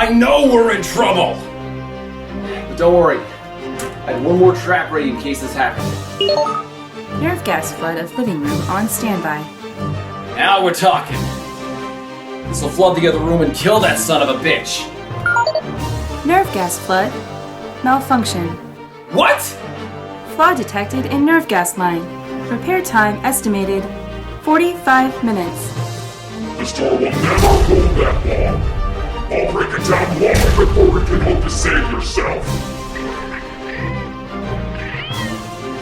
I know we're in trouble! But don't worry, I have one more trap ready in case this happens. Nerve gas flood of living room on standby. Now we're talking. This'll flood the other room and kill that son of a bitch. Nerve gas flood. Malfunction. What? Flaw detected in nerve gas line. Repair time estimated 45 minutes. This door will never hold that long. I'll break it down long before you can hope to save yourself.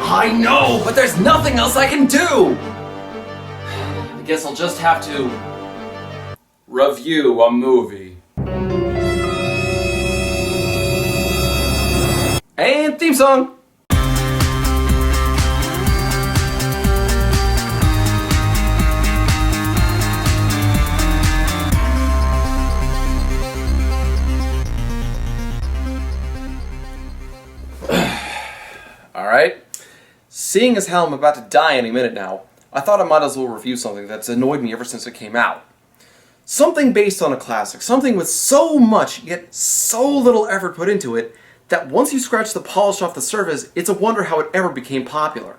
I know, but there's nothing else I can do! I guess I'll just have to review a movie. And theme song! Alright. Seeing as how I'm about to die any minute now, I thought I might as well review something that's annoyed me ever since it came out. Something based on a classic, something with so much, yet so little effort put into it, that once you scratch the polish off the surface, it's a wonder how it ever became popular.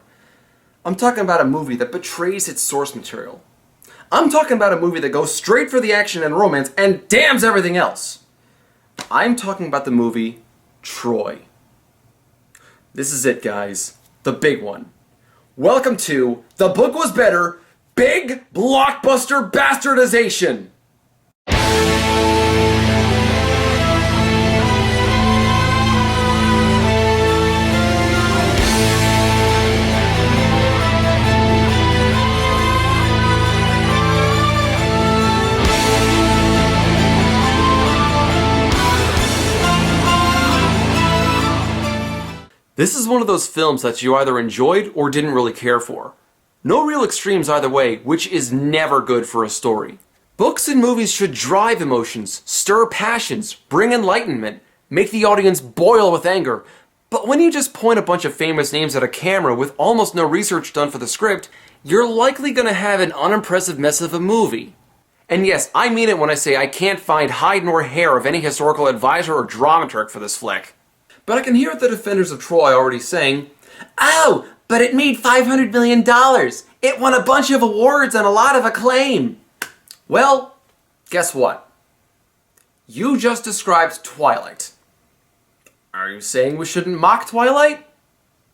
I'm talking about a movie that betrays its source material. I'm talking about a movie that goes straight for the action and romance and damns everything else. I'm talking about the movie Troy. This is it, guys. The big one. Welcome to The Book Was Better, Big Blockbuster Bastardization! This is one of those films that you either enjoyed or didn't really care for. No real extremes either way, which is never good for a story. Books and movies should drive emotions, stir passions, bring enlightenment, make the audience boil with anger. But when you just point a bunch of famous names at a camera with almost no research done for the script, you're likely going to have an unimpressive mess of a movie. And yes, I mean it when I say I can't find hide nor hair of any historical advisor or dramaturg for this flick. But I can hear the defenders of Troy already saying, "Oh, but it made $500 million. It won a bunch of awards and a lot of acclaim." Well, guess what? You just described Twilight. Are you saying we shouldn't mock Twilight?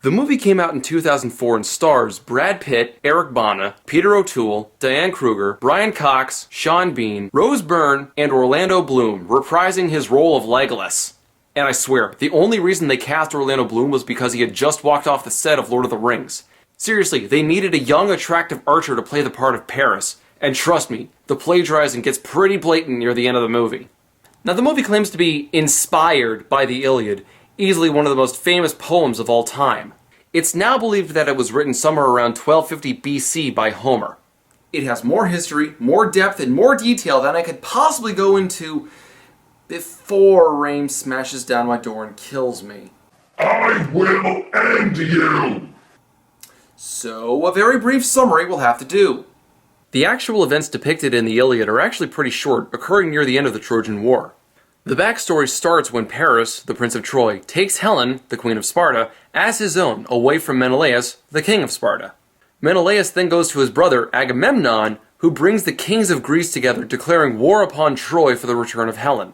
The movie came out in 2004 and stars Brad Pitt, Eric Bana, Peter O'Toole, Diane Kruger, Brian Cox, Sean Bean, Rose Byrne, and Orlando Bloom, reprising his role of Legolas. And I swear, the only reason they cast Orlando Bloom was because he had just walked off the set of Lord of the Rings. Seriously, they needed a young, attractive archer to play the part of Paris. And trust me, the plagiarizing gets pretty blatant near the end of the movie. Now, the movie claims to be inspired by the Iliad, easily one of the most famous poems of all time. It's now believed that it was written somewhere around 1250 BC by Homer. It has more history, more depth, and more detail than I could possibly go into before Rain smashes down my door and kills me. I will end you! So, a very brief summary will have to do. The actual events depicted in the Iliad are actually pretty short, occurring near the end of the Trojan War. The backstory starts when Paris, the Prince of Troy, takes Helen, the Queen of Sparta, as his own, away from Menelaus, the King of Sparta. Menelaus then goes to his brother, Agamemnon, who brings the kings of Greece together, declaring war upon Troy for the return of Helen.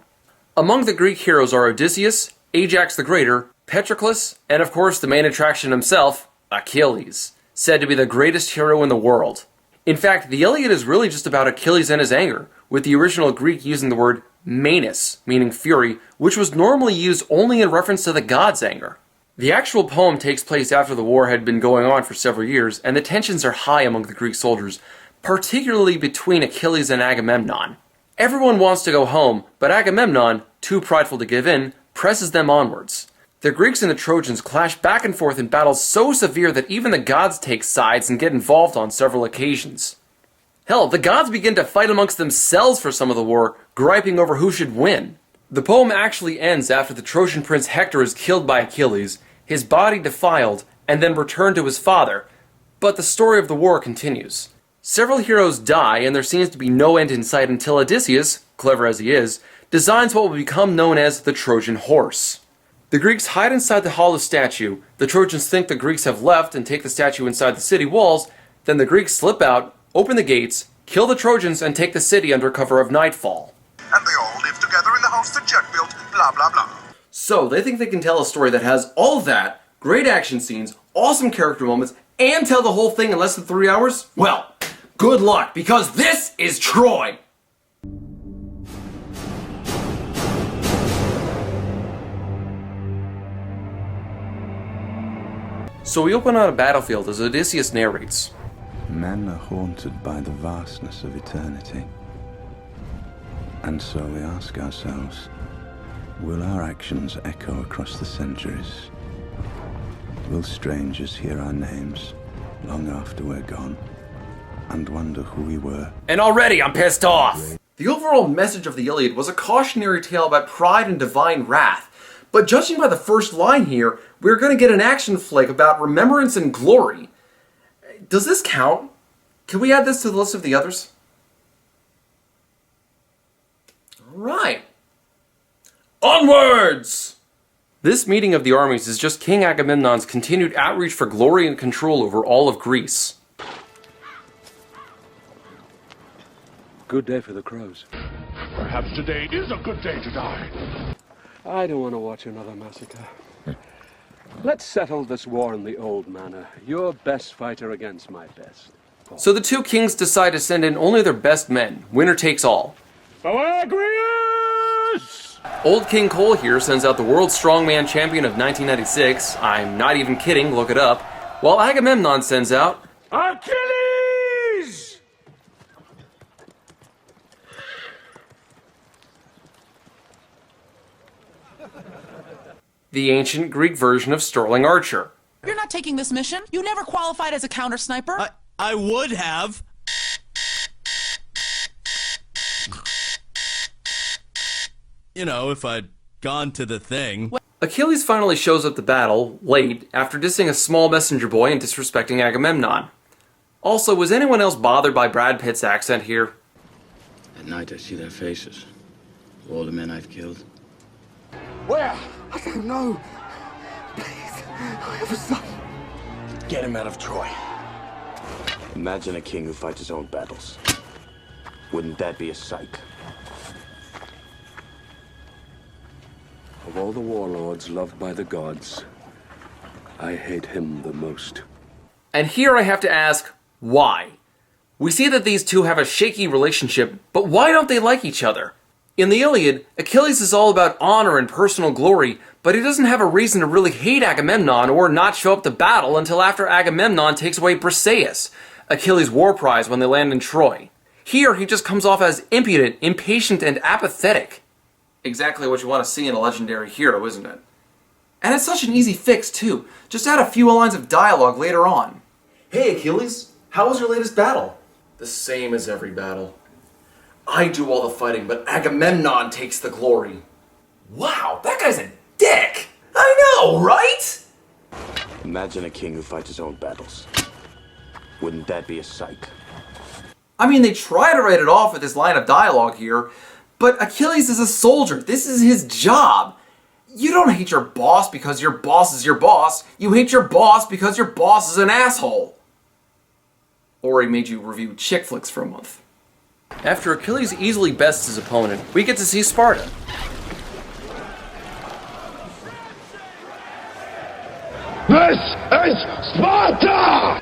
Among the Greek heroes are Odysseus, Ajax the Greater, Patroclus, and of course the main attraction himself, Achilles, said to be the greatest hero in the world. In fact, the Iliad is really just about Achilles and his anger, with the original Greek using the word Manus, meaning fury, which was normally used only in reference to the god's anger. The actual poem takes place after the war had been going on for several years, and the tensions are high among the Greek soldiers, particularly between Achilles and Agamemnon. Everyone wants to go home, but Agamemnon, too prideful to give in, presses them onwards. The Greeks and the Trojans clash back and forth in battles so severe that even the gods take sides and get involved on several occasions. Hell, the gods begin to fight amongst themselves for some of the war, griping over who should win. The poem actually ends after the Trojan prince Hector is killed by Achilles, his body defiled, and then returned to his father, but the story of the war continues. Several heroes die, and there seems to be no end in sight until Odysseus, clever as he is, designs what will become known as the Trojan Horse. The Greeks hide inside the hollow statue, the Trojans think the Greeks have left and take the statue inside the city walls, then the Greeks slip out, open the gates, kill the Trojans, and take the city under cover of nightfall. And they all live together in the house that Jack built, blah blah blah. So, they think they can tell a story that has all that, great action scenes, awesome character moments, and tell the whole thing in less than 3 hours? Well, good luck, because this is Troy! So we open on a battlefield as Odysseus narrates. Men are haunted by the vastness of eternity. And so we ask ourselves, will our actions echo across the centuries? Will strangers hear our names long after we're gone and wonder who we were? And already I'm pissed off! The overall message of the Iliad was a cautionary tale about pride and divine wrath. But judging by the first line here, we're going to get an action flick about remembrance and glory. Does this count? Can we add this to the list of the others? Alright. Onwards! This meeting of the armies is just King Agamemnon's continued outreach for glory and control over all of Greece. Good day for the crows. Perhaps today is a good day to die. I don't want to watch another massacre. Let's settle this war in the old manner. Your best fighter against my best. So the two kings decide to send in only their best men. Winner takes all. Agrius! Old King Cole here sends out the world's strongman champion of 1996. I'm not even kidding, look it up. While Agamemnon sends out Achilles! the ancient Greek version of Sterling Archer. You're not taking this mission. You never qualified as a counter sniper. I would have. You know, if I'd gone to the thing. Achilles finally shows up to battle, late, after dissing a small messenger boy and disrespecting Agamemnon. Also, was anyone else bothered by Brad Pitt's accent here? At night I see their faces. All the men I've killed. Where? I don't know. Please, I have a son. Get him out of Troy. Imagine a king who fights his own battles. Wouldn't that be a sight? Of all the warlords loved by the gods, I hate him the most. And here I have to ask, why? We see that these two have a shaky relationship, but why don't they like each other? In the Iliad, Achilles is all about honor and personal glory, but he doesn't have a reason to really hate Agamemnon or not show up to battle until after Agamemnon takes away Perseus, Achilles' war prize when they land in Troy. Here, he just comes off as impudent, impatient, and apathetic. Exactly what you want to see in a legendary hero, isn't it? And it's such an easy fix, too. Just add a few lines of dialogue later on. Hey, Achilles, how was your latest battle? The same as every battle. I do all the fighting, but Agamemnon takes the glory. Wow, that guy's a dick! I know, right? Imagine a king who fights his own battles. Wouldn't that be a sight? I mean, they try to write it off with this line of dialogue here, but Achilles is a soldier. This is his job. You don't hate your boss because your boss is your boss. You hate your boss because your boss is an asshole. Or he made you review chick flicks for a month. After Achilles easily bests his opponent, we get to see Sparta. This is Sparta!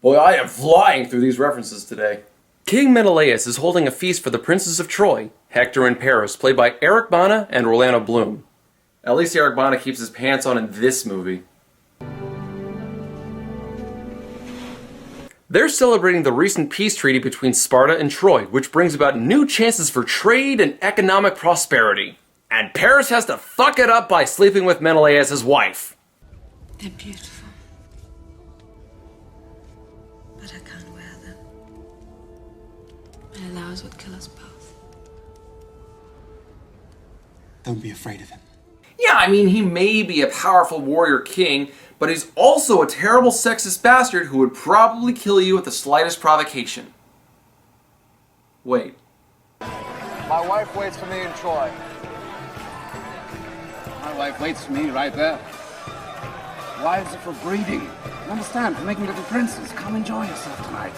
Boy, I am flying through these references today. King Menelaus is holding a feast for the princes of Troy, Hector and Paris, played by Eric Bana and Orlando Bloom. At least Eric Bana keeps his pants on in this movie. They're celebrating the recent peace treaty between Sparta and Troy, which brings about new chances for trade and economic prosperity. And Paris has to fuck it up by sleeping with Menelaus' wife. They're beautiful. But I can't wear them. Menelaus would kill us both. Don't be afraid of him. Yeah, I mean, he may be a powerful warrior king, but he's also a terrible sexist bastard who would probably kill you at the slightest provocation. Wait. My wife waits for me in Troy. My wife waits for me right there. Wives are for breeding. You understand? For making little princes. Come enjoy yourself tonight.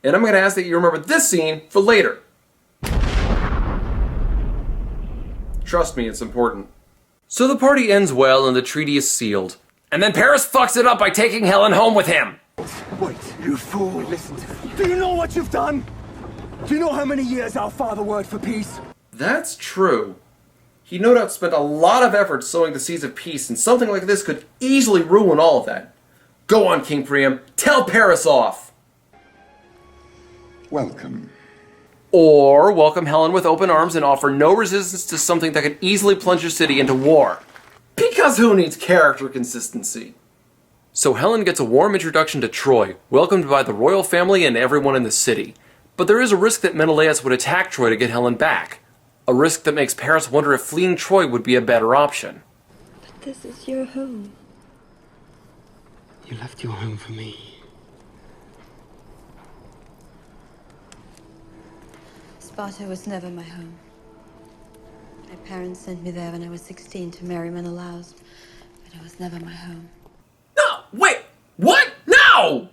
And I'm going to ask that you remember this scene for later. Trust me, it's important. So the party ends well and the treaty is sealed. And then Paris fucks it up by taking Helen home with him. Wait, you fool, listen to me. Do you know what you've done? Do you know how many years our father worked for peace? That's true. He no doubt spent a lot of effort sowing the seeds of peace, and something like this could easily ruin all of that. Go on, King Priam. Tell Paris off. Welcome. Or welcome Helen with open arms and offer no resistance to something that could easily plunge your city into war. Because who needs character consistency? So Helen gets a warm introduction to Troy, welcomed by the royal family and everyone in the city. But there is a risk that Menelaus would attack Troy to get Helen back. A risk that makes Paris wonder if fleeing Troy would be a better option. But this is your home. You left your home for me. Sparta was never my home. My parents sent me there when I was 16 to marry Menelaus, but it was never my home. No! Wait! What? No!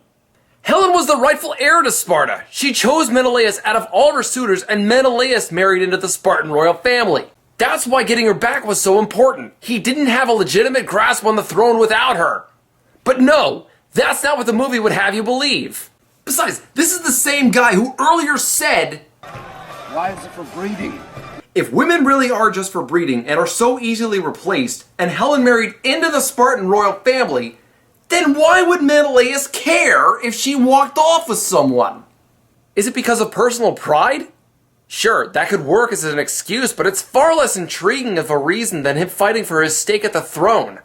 Helen was the rightful heir to Sparta. She chose Menelaus out of all her suitors, and Menelaus married into the Spartan royal family. That's why getting her back was so important. He didn't have a legitimate grasp on the throne without her. But no, that's not what the movie would have you believe. Besides, this is the same guy who earlier said, Wives are for breeding. if women really are just for breeding and are so easily replaced, and Helen married into the Spartan royal family, then why would Menelaus care if she walked off with someone? Is it because of personal pride? Sure, that could work as an excuse, but it's far less intriguing of a reason than him fighting for his stake at the throne.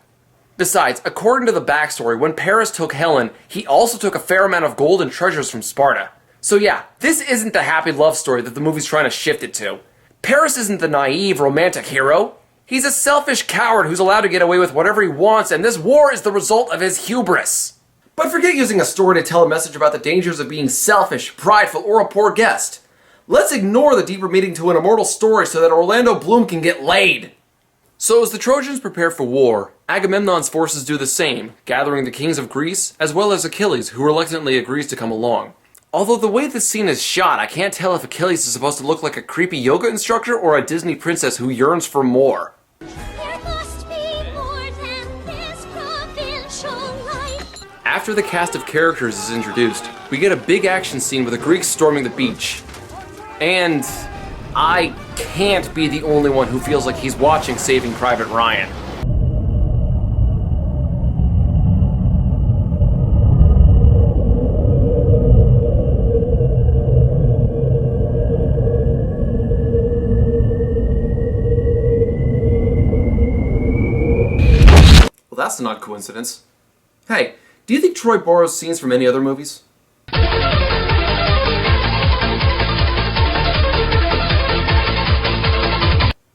Besides, according to the backstory, when Paris took Helen, he also took a fair amount of gold and treasures from Sparta. So yeah, this isn't the happy love story that the movie's trying to shift it to. Paris isn't the naive, romantic hero. He's a selfish coward who's allowed to get away with whatever he wants, and this war is the result of his hubris. But forget using a story to tell a message about the dangers of being selfish, prideful, or a poor guest. Let's ignore the deeper meaning to an immortal story so that Orlando Bloom can get laid. So as the Trojans prepare for war, Agamemnon's forces do the same, gathering the kings of Greece, as well as Achilles, who reluctantly agrees to come along. Although the way this scene is shot, I can't tell if Achilles is supposed to look like a creepy yoga instructor or a Disney princess who yearns for more. There must be more than this provincial life. After the cast of characters is introduced, we get a big action scene with the Greeks storming the beach. And I can't be the only one who feels like he's watching Saving Private Ryan. Well, that's an odd coincidence. Hey, do you think Troy borrows scenes from any other movies?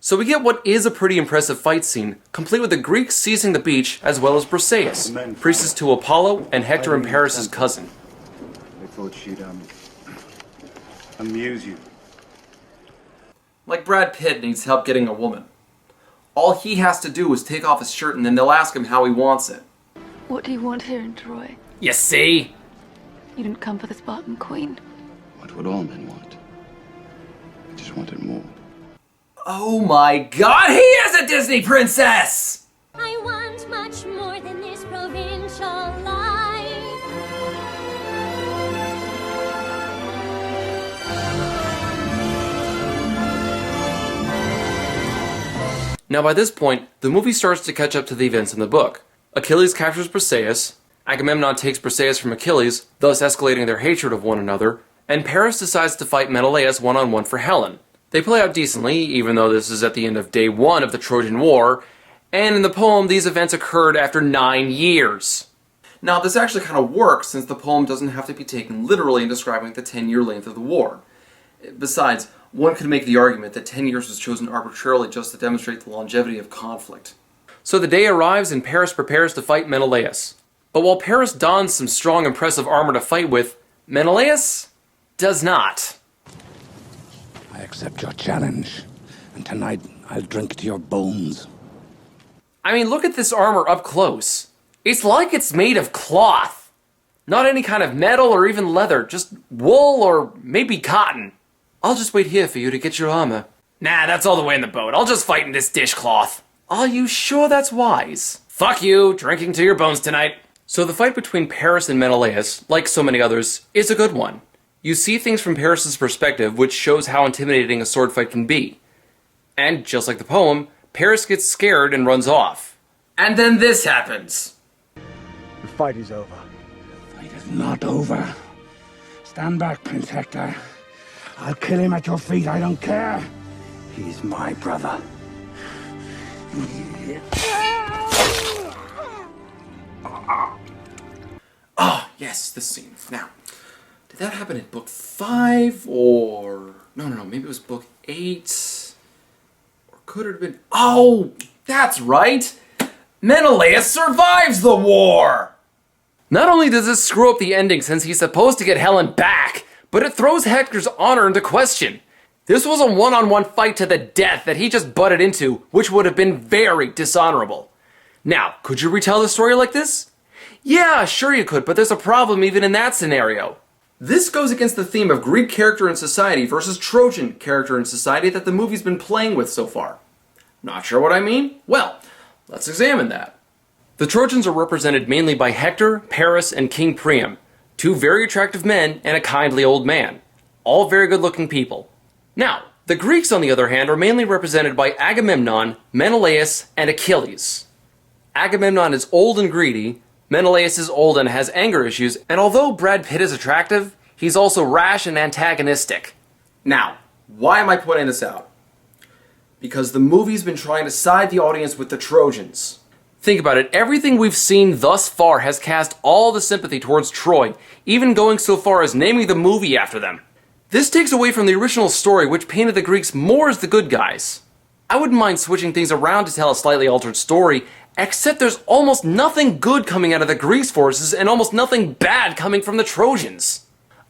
So we get what is a pretty impressive fight scene, complete with the Greeks seizing the beach, as well as Perseus, priestess to Apollo and Hector and Paris' cousin. They thought she'd, amuse you. Like Brad Pitt needs help getting a woman. All he has to do is take off his shirt and then they'll ask him how he wants it. What do you want here in Troy? You see? You didn't come for the Spartan queen. What would all men want? I just wanted more. Oh my god, he is a Disney princess! I want much more than this provincial life. Now by this point, the movie starts to catch up to the events in the book. Achilles captures Perseus, Agamemnon takes Perseus from Achilles, thus escalating their hatred of one another, and Paris decides to fight Menelaus one-on-one for Helen. They play out decently, even though this is at the end of day 1 of the Trojan War, and in the poem these events occurred after 9 years. Now this actually kind of works, since the poem doesn't have to be taken literally in describing the 10-year length of the war. Besides, one could make the argument that 10 years was chosen arbitrarily just to demonstrate the longevity of conflict. So the day arrives and Paris prepares to fight Menelaus. But while Paris dons some strong, impressive armor to fight with, Menelaus does not. I accept your challenge, and tonight I'll drink to your bones. I mean, look at this armor up close. It's like it's made of cloth. Not any kind of metal or even leather, just wool or maybe cotton. I'll just wait here for you to get your armor. Nah, that's all the way in the boat. I'll just fight in this dishcloth. Are you sure that's wise? Fuck you, drinking to your bones tonight. So the fight between Paris and Menelaus, like so many others, is a good one. You see things from Paris' perspective, which shows how intimidating a sword fight can be. And just like the poem, Paris gets scared and runs off. And then this happens. The fight is over. The fight is not over. Stand back, Prince Hector. I'll kill him at your feet, I don't care. He's my brother. Oh, yes, this scene. Now, did that happen in book 5 or... No, maybe it was book 8? Or could it have been... Oh, that's right! Menelaus survives the war! Not only does this screw up the ending since he's supposed to get Helen back, but it throws Hector's honor into question. This was a one-on-one fight to the death that he just butted into, which would have been very dishonorable. Now, could you retell the story like this? Yeah, sure you could, but there's a problem even in that scenario. This goes against the theme of Greek character in society versus Trojan character in society that the movie's been playing with so far. Not sure what I mean? Well, let's examine that. The Trojans are represented mainly by Hector, Paris, and King Priam, two very attractive men and a kindly old man. All very good-looking people. Now, the Greeks, on the other hand, are mainly represented by Agamemnon, Menelaus, and Achilles. Agamemnon is old and greedy, Menelaus is old and has anger issues, and although Brad Pitt is attractive, he's also rash and antagonistic. Now, why am I pointing this out? Because the movie's been trying to side the audience with the Trojans. Think about it, everything we've seen thus far has cast all the sympathy towards Troy, even going so far as naming the movie after them. This takes away from the original story, which painted the Greeks more as the good guys. I wouldn't mind switching things around to tell a slightly altered story, except there's almost nothing good coming out of the Greeks' forces and almost nothing bad coming from the Trojans.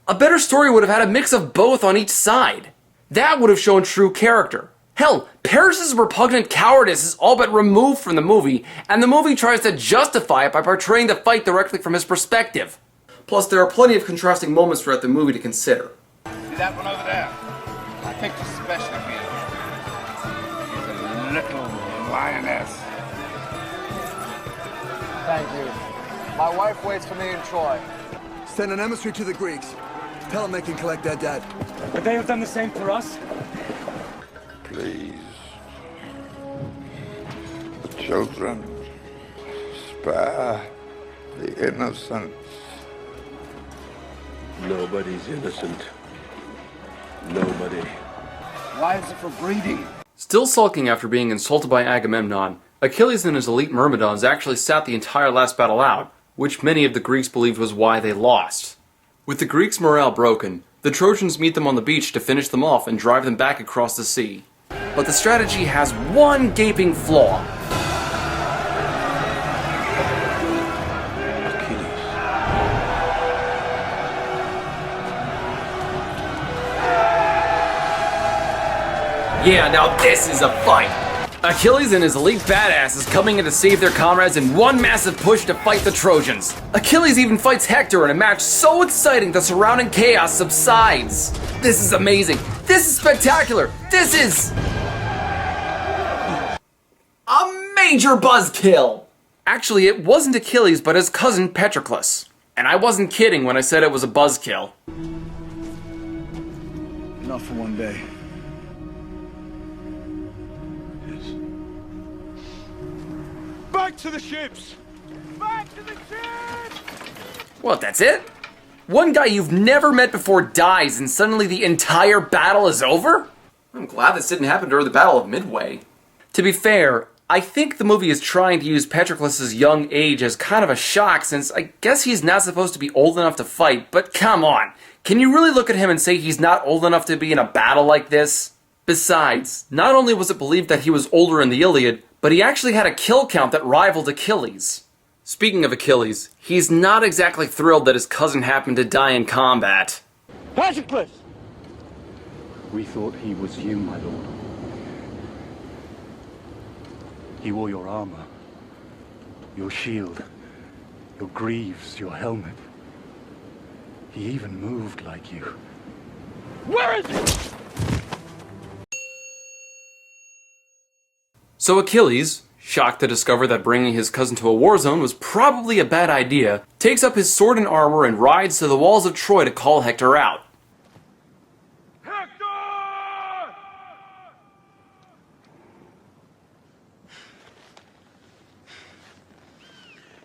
A better story would have had a mix of both on each side. That would have shown true character. Hell, Paris' repugnant cowardice is all but removed from the movie, and the movie tries to justify it by portraying the fight directly from his perspective. Plus, there are plenty of contrasting moments throughout the movie to consider. See that one over there? I picked especially for you. She's a little lioness. Thank you. My wife waits for me in Troy. Send an emissary to the Greeks. Tell them they can collect their dead. Would they have done the same for us? Please. The children. Spare the innocents. Nobody's innocent. Nobody. Wives are for breeding. Still sulking after being insulted by Agamemnon, Achilles and his elite myrmidons actually sat the entire last battle out, which many of the Greeks believed was why they lost. With the Greeks' morale broken, the Trojans meet them on the beach to finish them off and drive them back across the sea. But the strategy has one gaping flaw. Yeah, now this is a fight! Achilles and his elite badasses coming in to save their comrades in one massive push to fight the Trojans. Achilles even fights Hector in a match so exciting the surrounding chaos subsides. This is amazing. This is spectacular. This is... a major buzzkill! Actually, it wasn't Achilles, but his cousin Patroclus. And I wasn't kidding when I said it was a buzzkill. Not for one day. Back to the ships! Back to the ships! What, that's it? One guy you've never met before dies and suddenly the entire battle is over? I'm glad this didn't happen during the Battle of Midway. To be fair, I think the movie is trying to use Patroclus' young age as kind of a shock since I guess he's not supposed to be old enough to fight, but come on. Can you really look at him and say he's not old enough to be in a battle like this? Besides, not only was it believed that he was older in the Iliad, but he actually had a kill count that rivaled Achilles. Speaking of Achilles, he's not exactly thrilled that his cousin happened to die in combat. Patroclus! We thought he was you, my lord. He wore your armor, your shield, your greaves, your helmet. He even moved like you. Where is he? So Achilles, shocked to discover that bringing his cousin to a war zone was probably a bad idea, takes up his sword and armor and rides to the walls of Troy to call Hector out.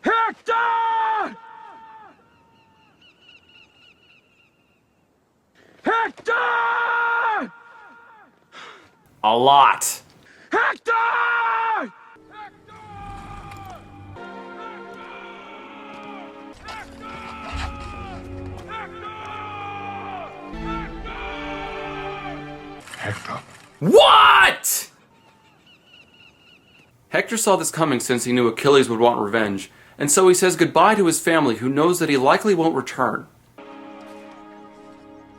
Hector! Hector! A lot. Hector! Hector. What?! Hector saw this coming since he knew Achilles would want revenge, and so he says goodbye to his family, who knows that he likely won't return.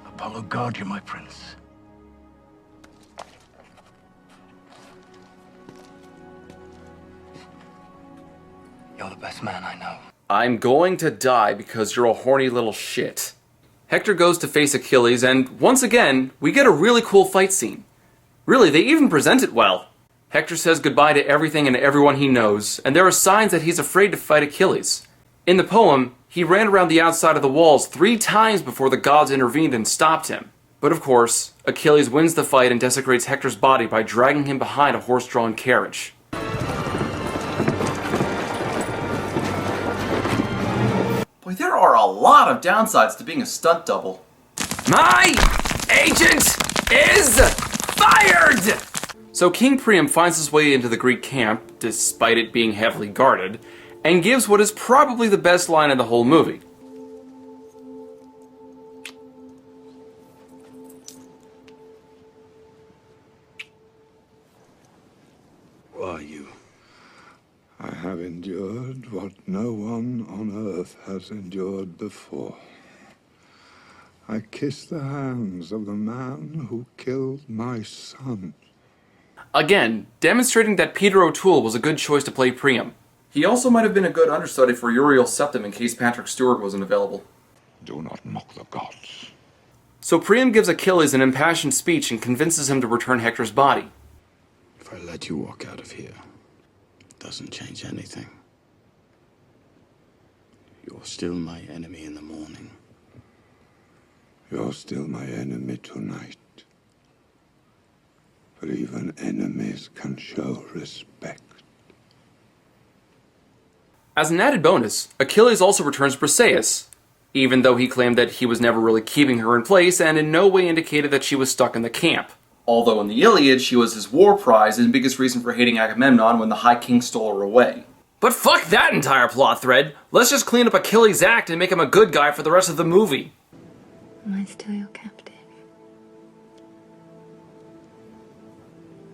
Apollo guard you, my prince. You're the best man I know. I'm going to die because you're a horny little shit. Hector goes to face Achilles, and once again, we get a really cool fight scene. Really, they even present it well. Hector says goodbye to everything and everyone he knows, and there are signs that he's afraid to fight Achilles. In the poem, he ran around the outside of the walls 3 times before the gods intervened and stopped him. But of course, Achilles wins the fight and desecrates Hector's body by dragging him behind a horse-drawn carriage. Boy, there are a lot of downsides to being a stunt double. My agent is fired! So King Priam finds his way into the Greek camp, despite it being heavily guarded, and gives what is probably the best line in the whole movie. Who are you? I have endured what no one on earth has endured before. I kiss the hands of the man who killed my son. Again, demonstrating that Peter O'Toole was a good choice to play Priam. He also might have been a good understudy for Uriel Septim in case Patrick Stewart wasn't available. Do not mock the gods. So Priam gives Achilles an impassioned speech and convinces him to return Hector's body. If I let you walk out of here, it doesn't change anything. You're still my enemy in the morning. You're still my enemy tonight. But even enemies can show respect. As an added bonus, Achilles also returns Perseus, even though he claimed that he was never really keeping her in place and in no way indicated that she was stuck in the camp. Although in the Iliad, she was his war prize and biggest reason for hating Agamemnon when the High King stole her away. But fuck that entire plot thread! Let's just clean up Achilles' act and make him a good guy for the rest of the movie. Am I still your captain?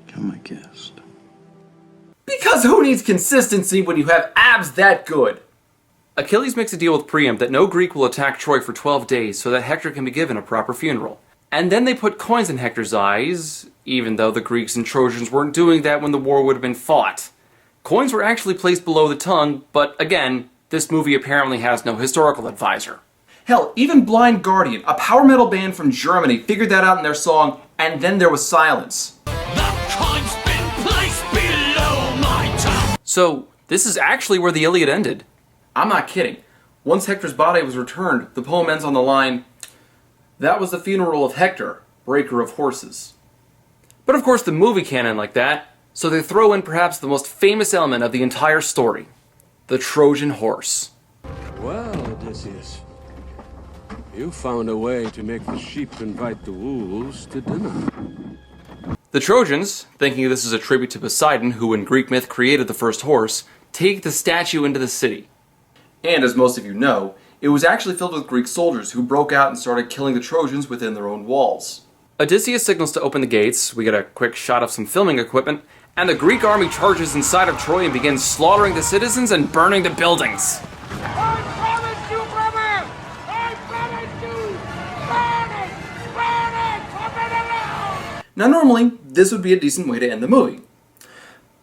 You're my guest. Because who needs consistency when you have abs that good? Achilles makes a deal with Priam that no Greek will attack Troy for 12 days so that Hector can be given a proper funeral. And then they put coins in Hector's eyes, even though the Greeks and Trojans weren't doing that when the war would have been fought. Coins were actually placed below the tongue, but again, this movie apparently has no historical advisor. Hell, even Blind Guardian, a power metal band from Germany, figured that out in their song, and then there was silence. So, this is actually where the Iliad ended. I'm not kidding. Once Hector's body was returned, the poem ends on the line, "That was the funeral of Hector, breaker of horses." But of course the movie can't end like that, so they throw in perhaps the most famous element of the entire story, the Trojan Horse. Well, Odysseus, you found a way to make the sheep invite the wolves to dinner. The Trojans, thinking this is a tribute to Poseidon, who in Greek myth created the first horse, take the statue into the city. And as most of you know, it was actually filled with Greek soldiers who broke out and started killing the Trojans within their own walls. Odysseus signals to open the gates, we get a quick shot of some filming equipment, and the Greek army charges inside of Troy and begins slaughtering the citizens and burning the buildings. Now normally, this would be a decent way to end the movie.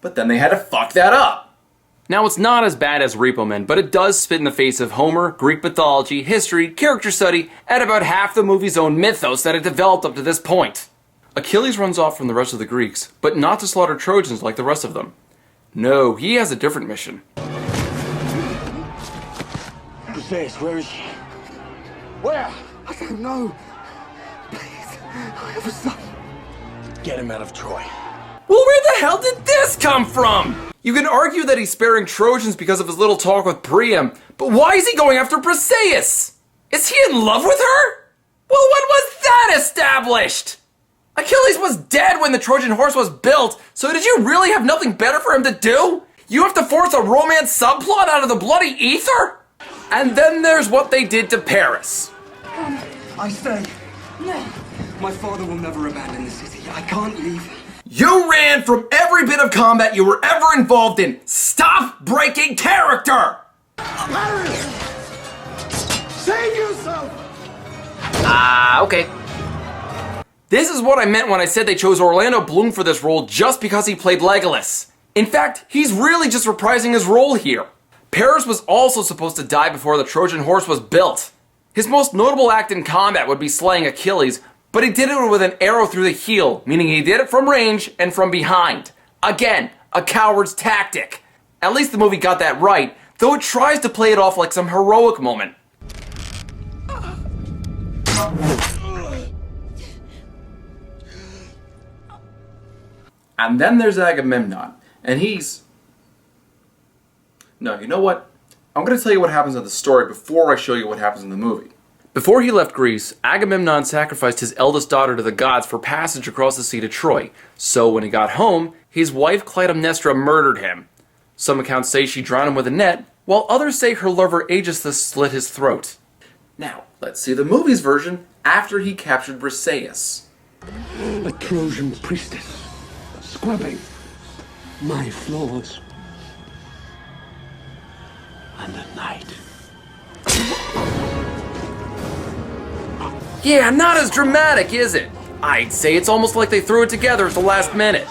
But then they had to fuck that up. Now it's not as bad as Repo Man, but it does spit in the face of Homer, Greek mythology, history, character study, and about half the movie's own mythos that it developed up to this point. Achilles runs off from the rest of the Greeks, but not to slaughter Trojans like the rest of them. No, he has a different mission. Perseus, where is she? Where? I don't know. Please, I have a son. Get him out of Troy. Well, where the hell did this come from? You can argue that he's sparing Trojans because of his little talk with Priam, but why is he going after Perseus? Is he in love with her? Well, when was that established? Achilles was dead when the Trojan Horse was built, so did you really have nothing better for him to do? You have to force a romance subplot out of the bloody ether? And then there's what they did to Paris. I stay. No. My father will never abandon the city. I can't leave. You ran from every bit of combat you were ever involved in. Stop breaking character! Paris! Save yourself! Okay. This is what I meant when I said they chose Orlando Bloom for this role just because he played Legolas. In fact, he's really just reprising his role here. Paris was also supposed to die before the Trojan Horse was built. His most notable act in combat would be slaying Achilles, but he did it with an arrow through the heel, meaning he did it from range and from behind. Again, a coward's tactic. At least the movie got that right, though it tries to play it off like some heroic moment. And then there's Agamemnon, and he's... No, you know what? I'm going to tell you what happens in the story before I show you what happens in the movie. Before he left Greece, Agamemnon sacrificed his eldest daughter to the gods for passage across the sea to Troy. So when he got home, his wife Clytemnestra murdered him. Some accounts say she drowned him with a net, while others say her lover Aegisthus slit his throat. Now, let's see the movie's version after he captured Briseis. A Trojan priestess, scrubbing my floors. And a knight. Yeah, not as dramatic, is it? I'd say it's almost like they threw it together at the last minute.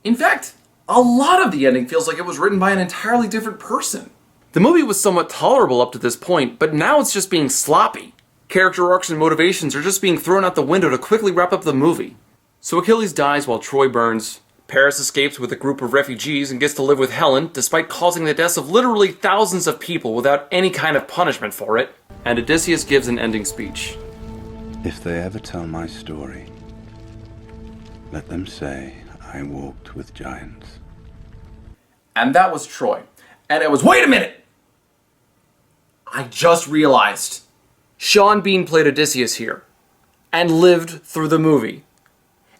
In fact, a lot of the ending feels like it was written by an entirely different person. The movie was somewhat tolerable up to this point, but now it's just being sloppy. Character arcs and motivations are just being thrown out the window to quickly wrap up the movie. So Achilles dies while Troy burns. Paris escapes with a group of refugees and gets to live with Helen, despite causing the deaths of literally thousands of people without any kind of punishment for it. And Odysseus gives an ending speech. If they ever tell my story, let them say I walked with giants. And that was Troy. And it was, wait a minute! I just realized. Sean Bean played Odysseus here. And lived through the movie.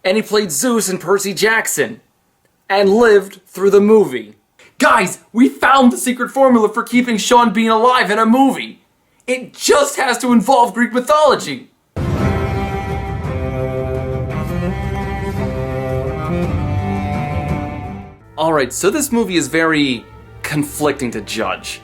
And he played Zeus and Percy Jackson. And lived through the movie. Guys, we found the secret formula for keeping Sean Bean alive in a movie. It just has to involve Greek mythology. Alright, so this movie is very conflicting to judge.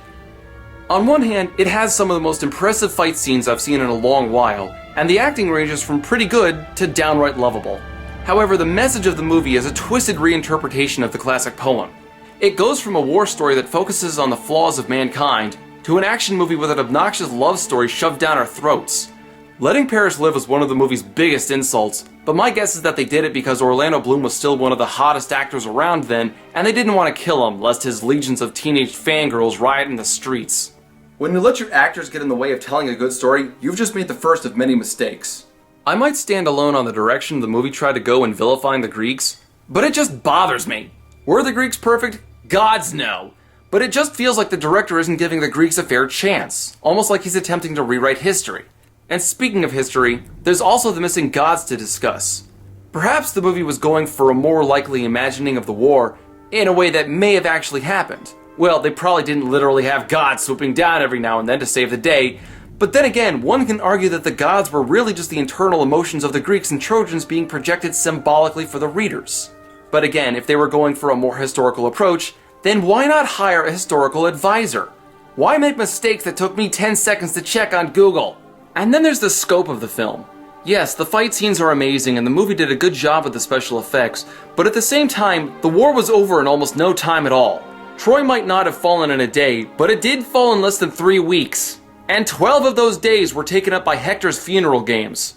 On one hand, it has some of the most impressive fight scenes I've seen in a long while, and the acting ranges from pretty good to downright lovable. However, the message of the movie is a twisted reinterpretation of the classic poem. It goes from a war story that focuses on the flaws of mankind to an action movie with an obnoxious love story shoved down our throats. Letting Paris live was one of the movie's biggest insults, but my guess is that they did it because Orlando Bloom was still one of the hottest actors around then, and they didn't want to kill him lest his legions of teenage fangirls riot in the streets. When you let your actors get in the way of telling a good story, you've just made the first of many mistakes. I might stand alone on the direction the movie tried to go in vilifying the Greeks, but it just bothers me. Were the Greeks perfect? Gods no. But it just feels like the director isn't giving the Greeks a fair chance, almost like he's attempting to rewrite history. And speaking of history, there's also the missing gods to discuss. Perhaps the movie was going for a more likely imagining of the war in a way that may have actually happened. Well, they probably didn't literally have gods swooping down every now and then to save the day, but then again, one can argue that the gods were really just the internal emotions of the Greeks and Trojans being projected symbolically for the readers. But again, if they were going for a more historical approach, then why not hire a historical advisor? Why make mistakes that took me 10 seconds to check on Google? And then there's the scope of the film. Yes, the fight scenes are amazing and the movie did a good job with the special effects, but at the same time, the war was over in almost no time at all. Troy might not have fallen in a day, but it did fall in less than 3 weeks. And 12 of those days were taken up by Hector's funeral games.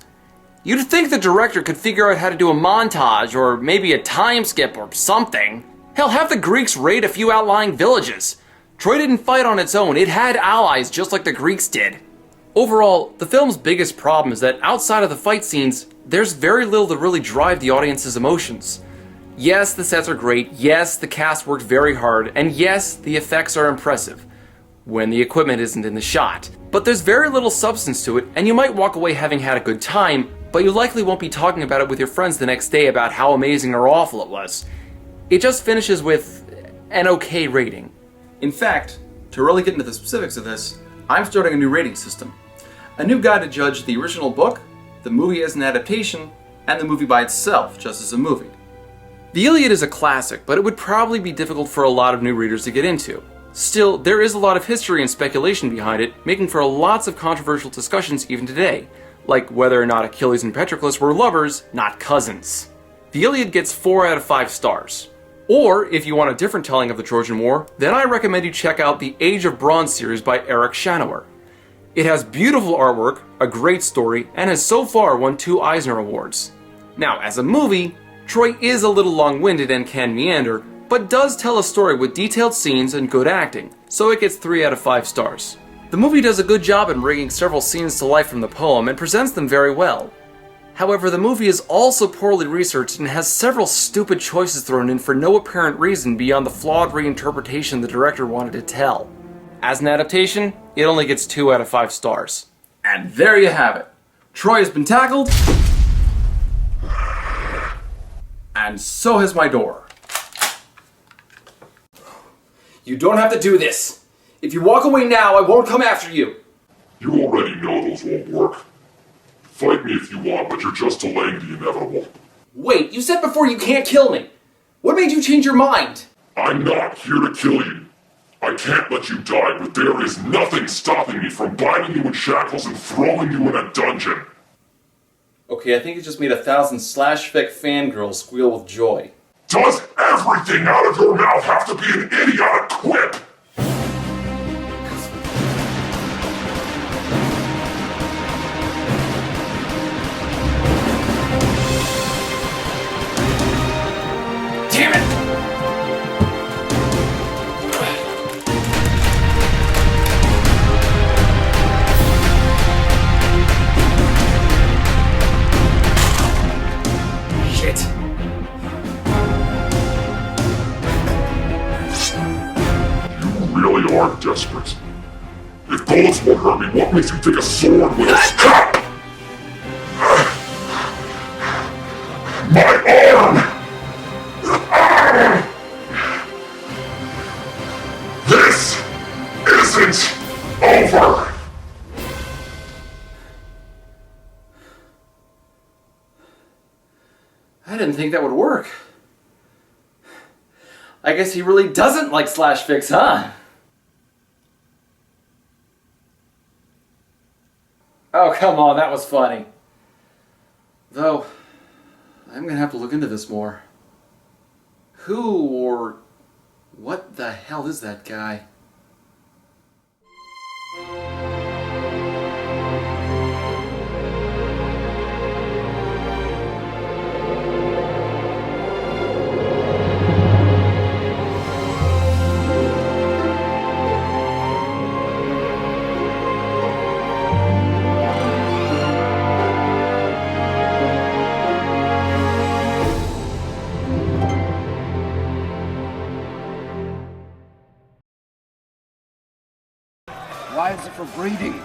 You'd think the director could figure out how to do a montage, or maybe a time skip or something. Hell, have the Greeks raid a few outlying villages. Troy didn't fight on its own, it had allies just like the Greeks did. Overall, the film's biggest problem is that outside of the fight scenes, there's very little to really drive the audience's emotions. Yes, the sets are great, yes, the cast worked very hard, and yes, the effects are impressive, when the equipment isn't in the shot. But there's very little substance to it, and you might walk away having had a good time, but you likely won't be talking about it with your friends the next day about how amazing or awful it was. It just finishes with an okay rating. In fact, to really get into the specifics of this, I'm starting a new rating system. A new guide to judge the original book, the movie as an adaptation, and the movie by itself, just as a movie. The Iliad is a classic, but it would probably be difficult for a lot of new readers to get into. Still, there is a lot of history and speculation behind it, making for lots of controversial discussions even today, like whether or not Achilles and Patroclus were lovers, not cousins. The Iliad gets 4 out of 5 stars. Or, if you want a different telling of the Trojan War, then I recommend you check out the Age of Bronze series by Eric Shanower. It has beautiful artwork, a great story, and has so far won 2 Eisner Awards. Now, as a movie, Troy is a little long-winded and can meander, but does tell a story with detailed scenes and good acting, so it gets 3 out of 5 stars. The movie does a good job in bringing several scenes to life from the poem and presents them very well. However, the movie is also poorly researched and has several stupid choices thrown in for no apparent reason beyond the flawed reinterpretation the director wanted to tell. As an adaptation, it only gets 2 out of 5 stars. And there you have it. Troy has been tackled, and so has my door. You don't have to do this. If you walk away now, I won't come after you. You already know those won't work. Fight me if you want, but you're just delaying the inevitable. Wait, you said before you can't kill me. What made you change your mind? I'm not here to kill you. I can't let you die, but there is nothing stopping me from binding you in shackles and throwing you in a dungeon. Okay, I think it just made 1,000 slash-fic fangirls squeal with joy. Does everything out of your mouth have to be an idiotic quip? Damn it! Shit. You really are desperate. If bullets won't hurt me, what makes you think a sword will? My arm! This isn't over! I didn't think that would work. I guess he really doesn't like slash fics, huh? Oh, come on, that was funny. Though, I'm gonna have to look into this more. Who or what the hell is that guy? Why is it for breeding?